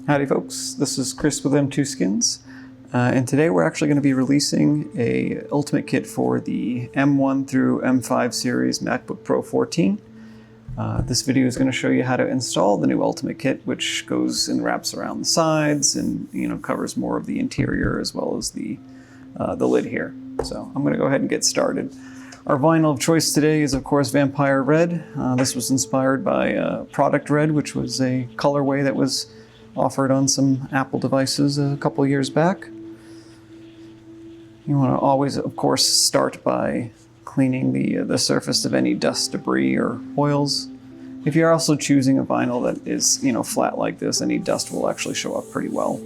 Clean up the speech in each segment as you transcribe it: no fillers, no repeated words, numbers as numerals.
Howdy folks, this is Chris with M2Skins, and today we're actually going to be releasing a ultimate kit for the M1 through M5 series MacBook Pro 14. This video is going to show you how to install the new ultimate kit, which goes and wraps around the sides and covers more of the interior as well as the lid here. So I'm going to go ahead and get started. Our vinyl of choice today is of course Vampire Red. This was inspired by Product Red, which was a colorway that was offered on some Apple devices a couple years back. You want to always, of course, start by cleaning the surface of any dust, debris, or oils. If you're also choosing a vinyl that is, flat like this, any dust will actually show up pretty well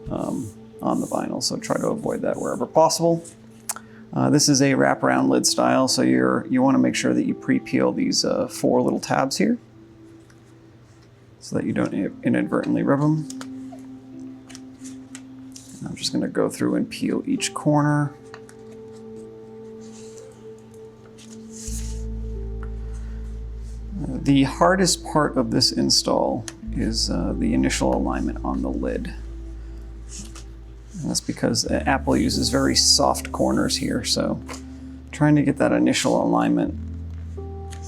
on the vinyl, so try to avoid that wherever possible. This is a wraparound lid style, so you want to make sure that you pre-peel these 4 little tabs here, so that you don't inadvertently rip them. And I'm just going to go through and peel each corner. The hardest part of this install is the initial alignment on the lid. And that's because Apple uses very soft corners here, so trying to get that initial alignment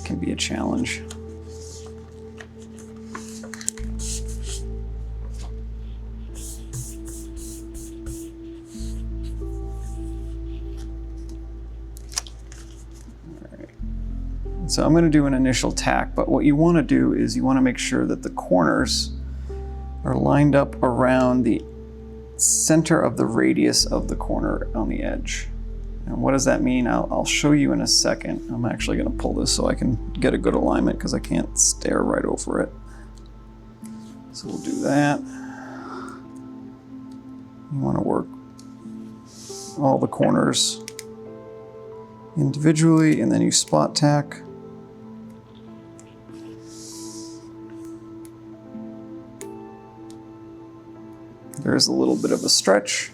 can be a challenge. So I'm going to do an initial tack, but what you want to do is you want to make sure that the corners are lined up around the center of the radius of the corner on the edge. And what does that mean? I'll show you in a second. I'm actually going to pull this so I can get a good alignment because I can't stare right over it. So we'll do that. You want to work all the corners individually, and then you spot tack. There's a little bit of a stretch.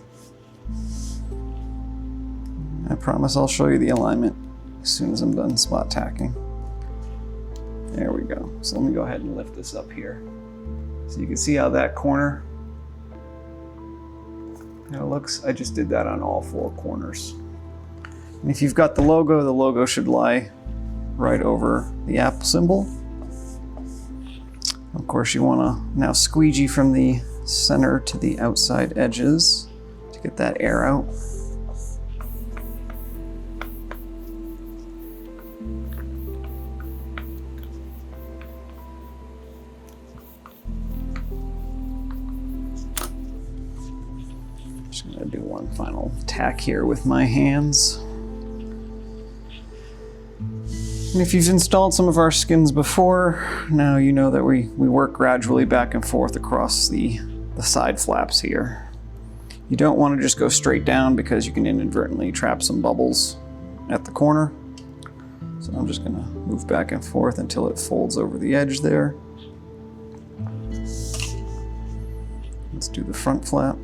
I promise I'll show you the alignment as soon as I'm done spot tacking. There we go. So let me go ahead and lift this up here. So you can see how that corner looks. I just did that on all 4 corners. And if you've got the logo should lie right over the Apple symbol. Of course, you want to now squeegee from the center to the outside edges to get that air out. Just going to do one final tack here with my hands. And if you've installed some of our skins before, now you know that we work gradually back and forth across the side flaps here. You don't want to just go straight down because you can inadvertently trap some bubbles at the corner. So I'm just going to move back and forth until it folds over the edge there. Let's do the front flap.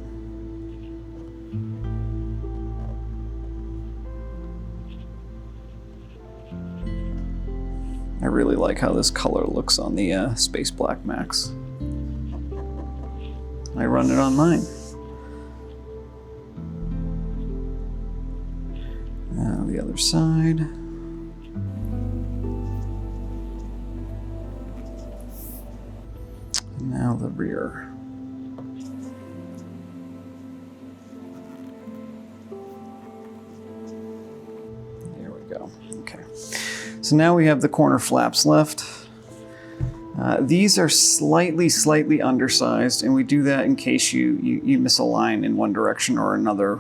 I really like how this color looks on the Space Black Macs. I run it on mine. Now the other side. And now the rear. There we go. Okay. So now we have the corner flaps left. These are slightly undersized, and we do that in case you misalign in one direction or another.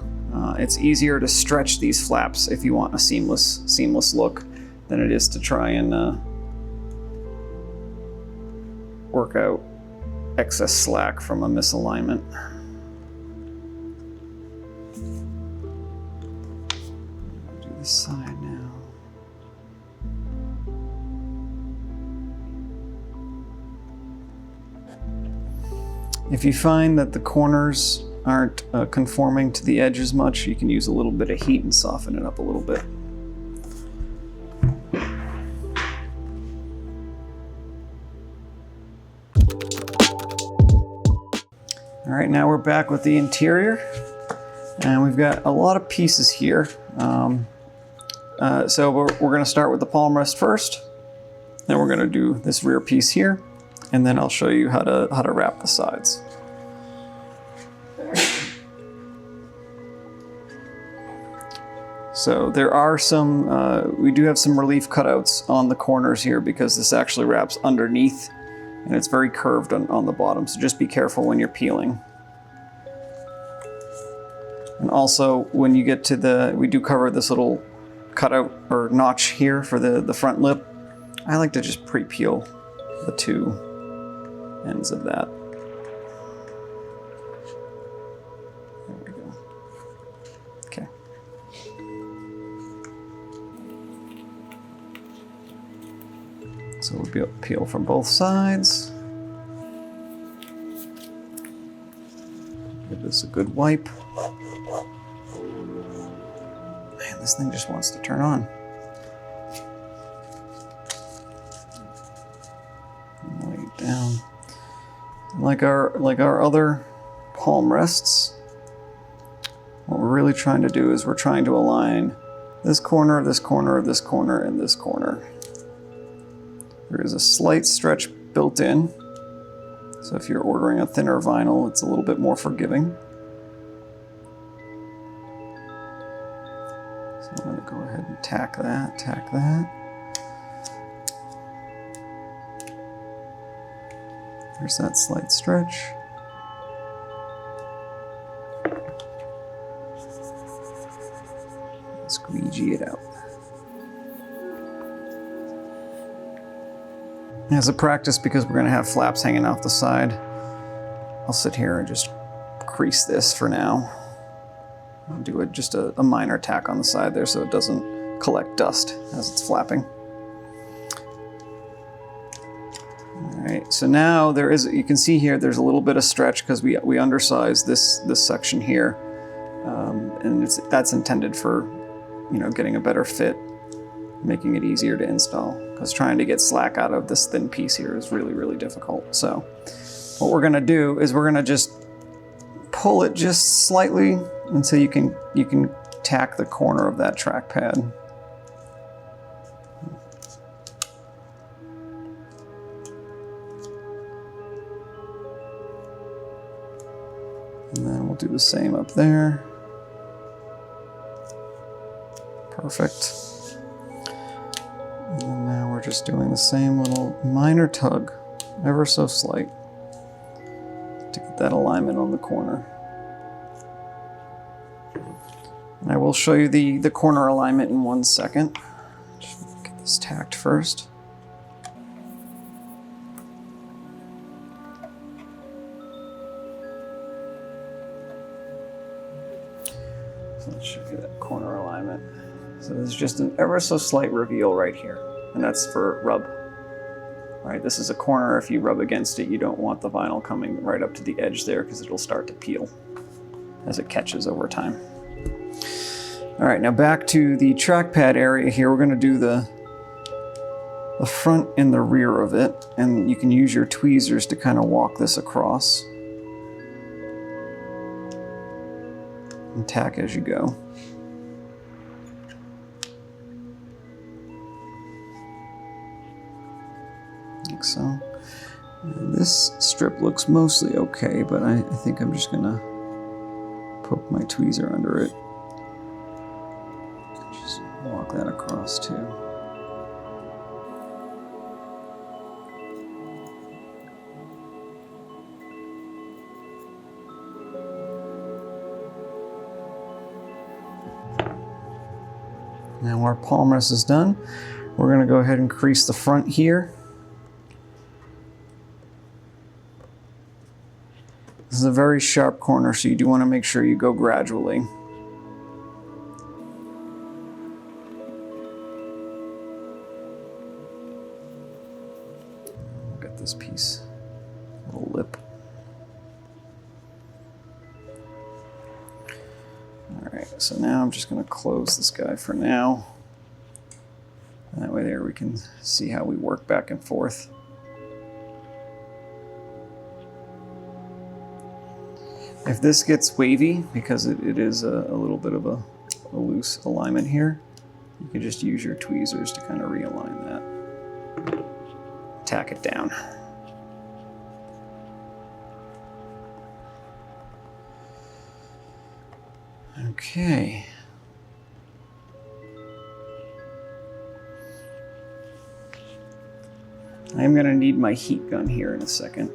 It's easier to stretch these flaps if you want a seamless look than it is to try and work out excess slack from a misalignment. Do this side now. If you find that the corners aren't conforming to the edge as much, you can use a little bit of heat and soften it up a little bit. All right, now we're back with the interior, and we've got a lot of pieces here. So we're going to start with the palm rest first, then we're going to do this rear piece here, and then I'll show you how to wrap the sides. So there are some, we do have some relief cutouts on the corners here because this actually wraps underneath and it's very curved on the bottom, so just be careful when you're peeling. And also when you get to we do cover this little cutout or notch here for the front lip. I like to just pre-peel the two ends of that. There we go. Okay. So we'll peel from both sides. Give this a good wipe. Man, this thing just wants to turn on. Lay it down. Like our other palm rests, what we're really trying to do is we're trying to align this corner, this corner, this corner, and this corner. There is a slight stretch built in, so if you're ordering a thinner vinyl, it's a little bit more forgiving. So I'm going to go ahead and tack that, tack that. There's that slight stretch. Squeegee it out. As a practice, because we're going to have flaps hanging off the side, I'll sit here and just crease this for now. I'll do just a minor tack on the side there so it doesn't collect dust as it's flapping. Alright, so now you can see here there's a little bit of stretch because we undersized this section here, and that's intended for, you know, getting a better fit, making it easier to install, because trying to get slack out of this thin piece here is really, really difficult. So what we're going to do is we're going to just pull it just slightly until you can tack the corner of that trackpad. And then we'll do the same up there. Perfect. And then now we're just doing the same little minor tug, ever so slight, to get that alignment on the corner. And I will show you the corner alignment in 1 second. Just get this tacked first. So let's show you that corner alignment. So there's just an ever so slight reveal right here, and that's for rub. All right, this is a corner. If you rub against it, you don't want the vinyl coming right up to the edge there because it'll start to peel as it catches over time. All right, now back to the trackpad area here. We're going to do the front and the rear of it, and you can use your tweezers to kind of walk this across and tack as you go. Like so. And this strip looks mostly okay, but I think I'm just gonna poke my tweezer under it. Just walk that across too. Now our palm rest is done. We're gonna go ahead and crease the front here. This is a very sharp corner, so you do want to make sure you go gradually. Got this piece, little lip. All right, so now I'm just going to close this guy for now. That way there we can see how we work back and forth. If this gets wavy, because it is a little bit of a loose alignment here, you can just use your tweezers to kind of realign that. Tack it down. Okay. I'm going to need my heat gun here in a second.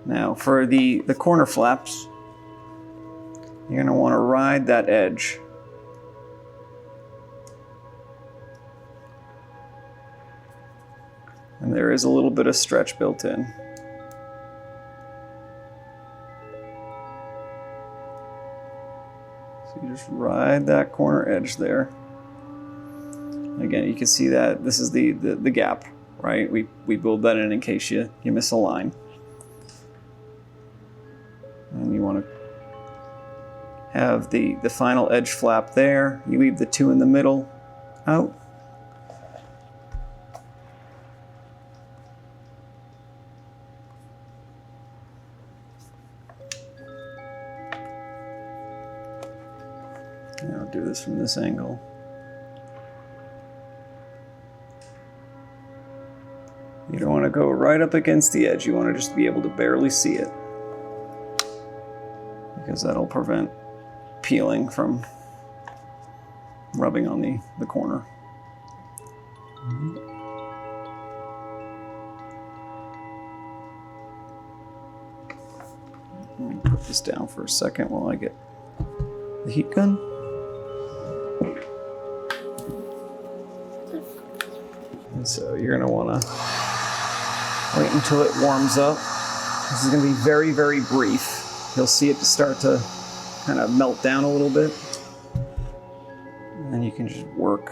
Now for the corner flaps, you're going to want to ride that edge. And there is a little bit of stretch built in. So you just ride that corner edge there. Again, you can see that this is the gap, right? We build that in case you miss a line. And you want to have the final edge flap there. You leave the two in the middle out. And I'll do this from this angle. You don't want to go right up against the edge. You want to just be able to barely see it, because that'll prevent peeling from rubbing on the corner. Let me put this down for a second while I get the heat gun. And so you're going to want to wait until it warms up. This is going to be very, very brief. You'll see it start to kind of melt down a little bit. And then you can just work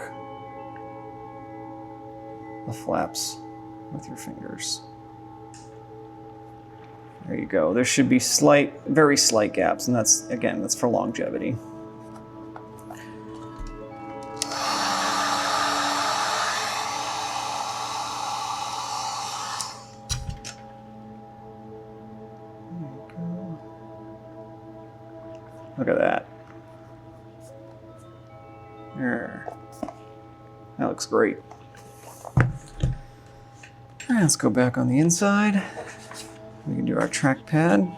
the flaps with your fingers. There you go. There should be slight, very slight gaps, and that's, again, that's for longevity. Look at that. There. That looks great. All right, let's go back on the inside. We can do our trackpad.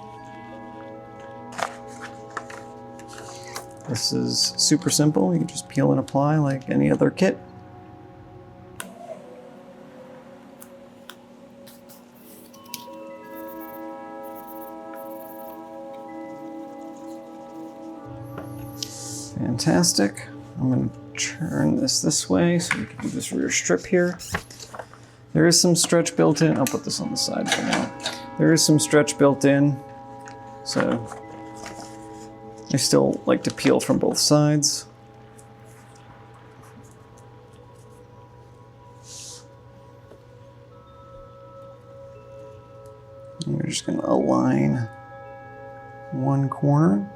This is super simple. You can just peel and apply like any other kit. Fantastic. I'm going to turn this way so we can do this rear strip here. There is some stretch built in. I'll put this on the side for now. There is some stretch built in, so I still like to peel from both sides. And we're just going to align one corner.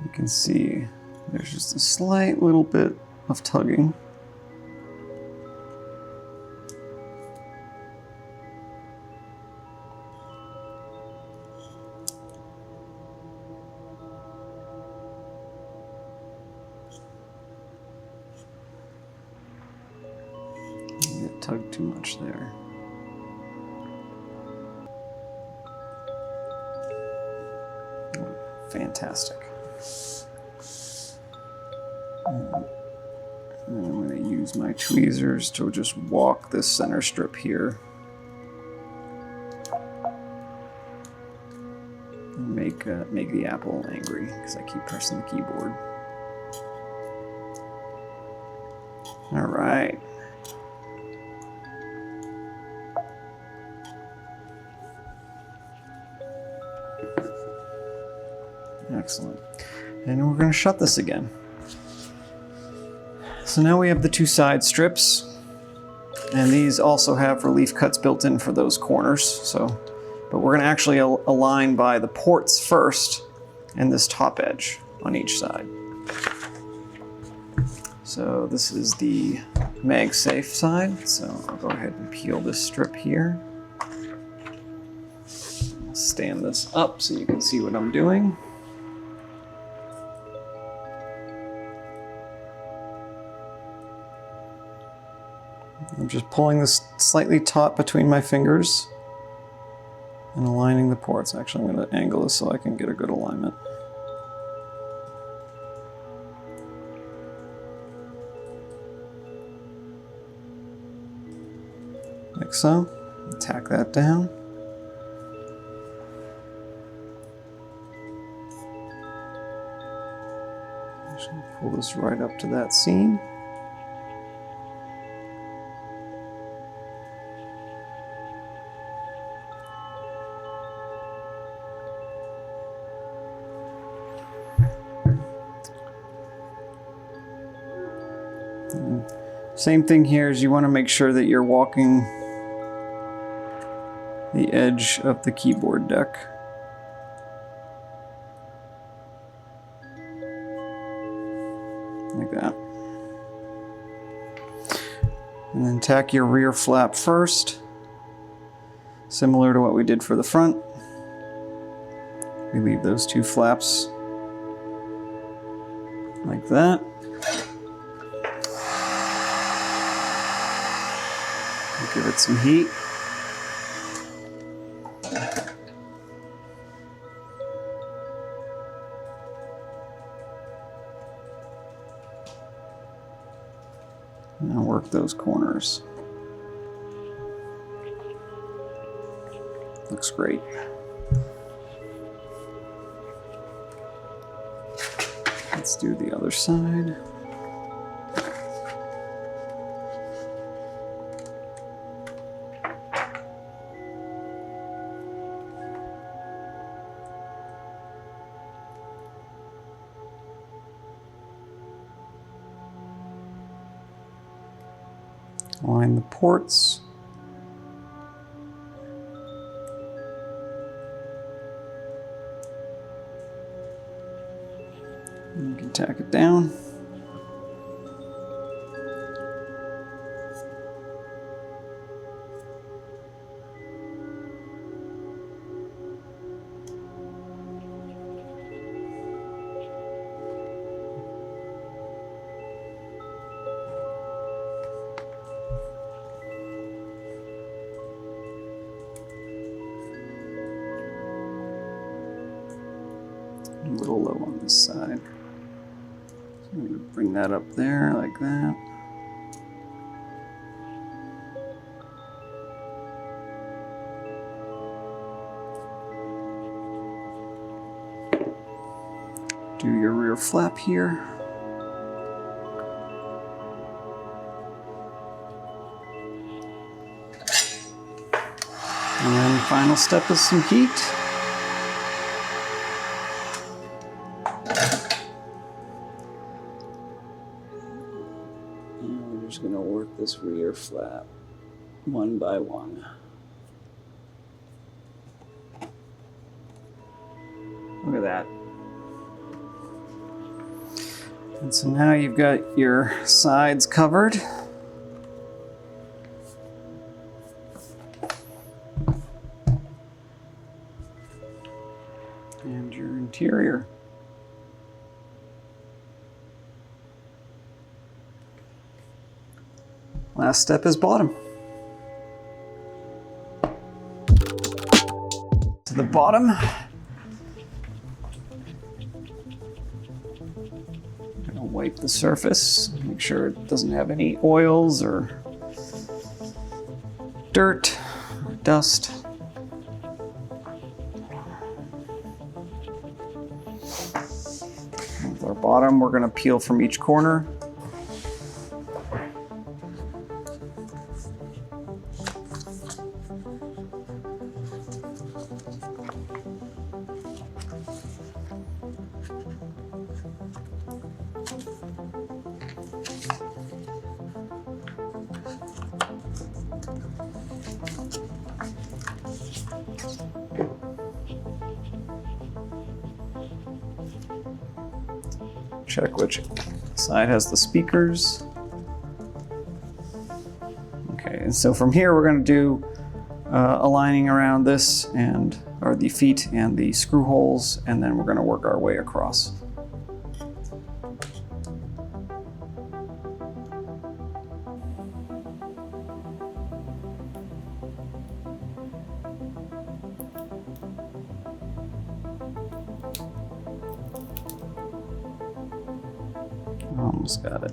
You can see there's just a slight little bit of tugging. It tugged too much there. Fantastic. And I'm going to use my tweezers to just walk this center strip here and make the Apple angry because I keep pressing the keyboard. All right. Excellent. And we're going to shut this again. So now we have the two side strips, and these also have relief cuts built in for those corners. So But we're going to actually align by the ports first and this top edge on each side. So this is the MagSafe side, so I'll go ahead and peel this strip here. Stand this up so you can see what I'm doing. I'm just pulling this slightly taut between my fingers and aligning the ports. Actually, I'm going to angle this so I can get a good alignment. Like so. Tack that down. Pull this right up to that seam. Same thing here, is you want to make sure that you're walking the edge of the keyboard deck. Like that. And then tack your rear flap first, similar to what we did for the front. We leave those two flaps like that. Give it some heat. Now work those corners. Looks great. Let's do the other side. Align the ports. You can tack it down. A little low on this side. So I'm going to bring that up there like that. Do your rear flap here. And then the final step is some heat. And we're just going to work this rear flap one by one. Look at that. And so now you've got your sides covered. And your interior. Last step is bottom. To the bottom. Wipe the surface, make sure it doesn't have any oils or dirt or dust. With our bottom, we're going to peel from each corner. check which side has the speakers. Okay, and so from here we're going to do aligning around this or the feet and the screw holes, and then we're going to work our way across. Almost got it.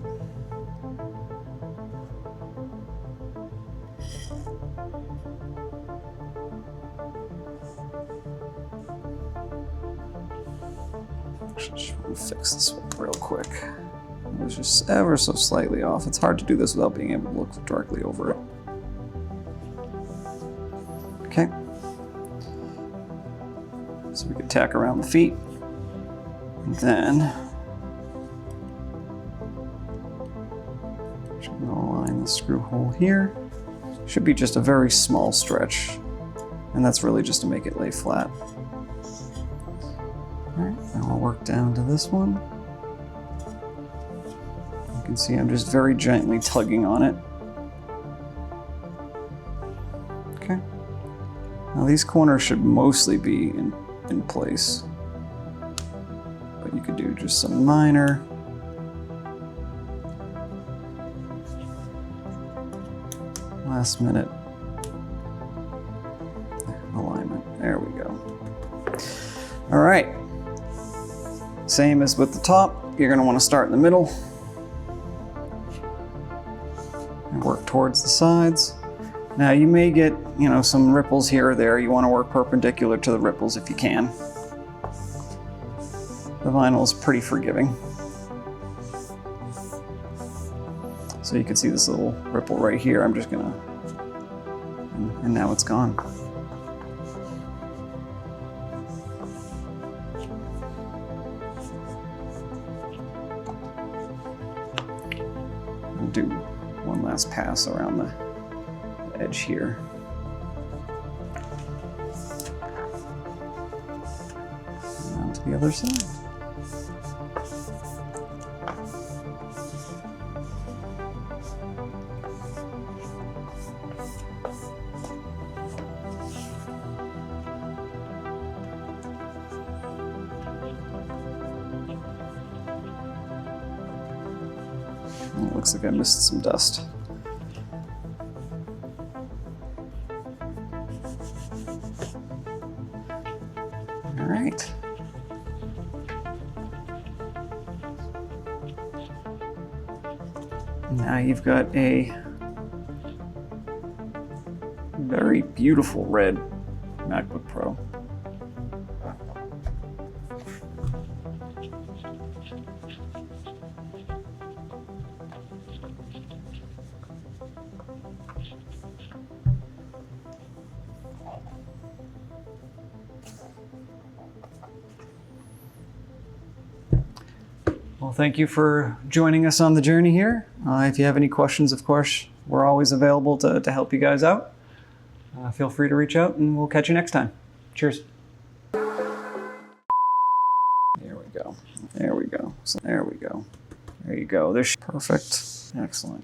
Just want to fix this one real quick. It was just ever so slightly off. It's hard to do this without being able to look directly over it. Okay. So we can tack around the feet. And then I'm going to align the screw hole here. Should be just a very small stretch. And that's really just to make it lay flat. Alright, now we'll work down to this one. You can see I'm just very gently tugging on it. Okay. Now these corners should mostly be in place. But you could do just some minor last minute alignment. There we go. All right. Same as with the top, you're going to want to start in the middle and work towards the sides. Now you may get, some ripples here or there. You want to work perpendicular to the ripples if you can. The vinyl is pretty forgiving. So you can see this little ripple right here. I'm just gonna, and now it's gone. I'll do one last pass around the edge here. And on to the other side. It looks like I missed some dust. All right. Now you've got a very beautiful red MacBook Pro. Well, thank you for joining us on the journey here. If you have any questions, of course, we're always available to help you guys out. Feel free to reach out and we'll catch you next time. Cheers. There we go. There we go. So there we go. There you go. There's perfect. Excellent.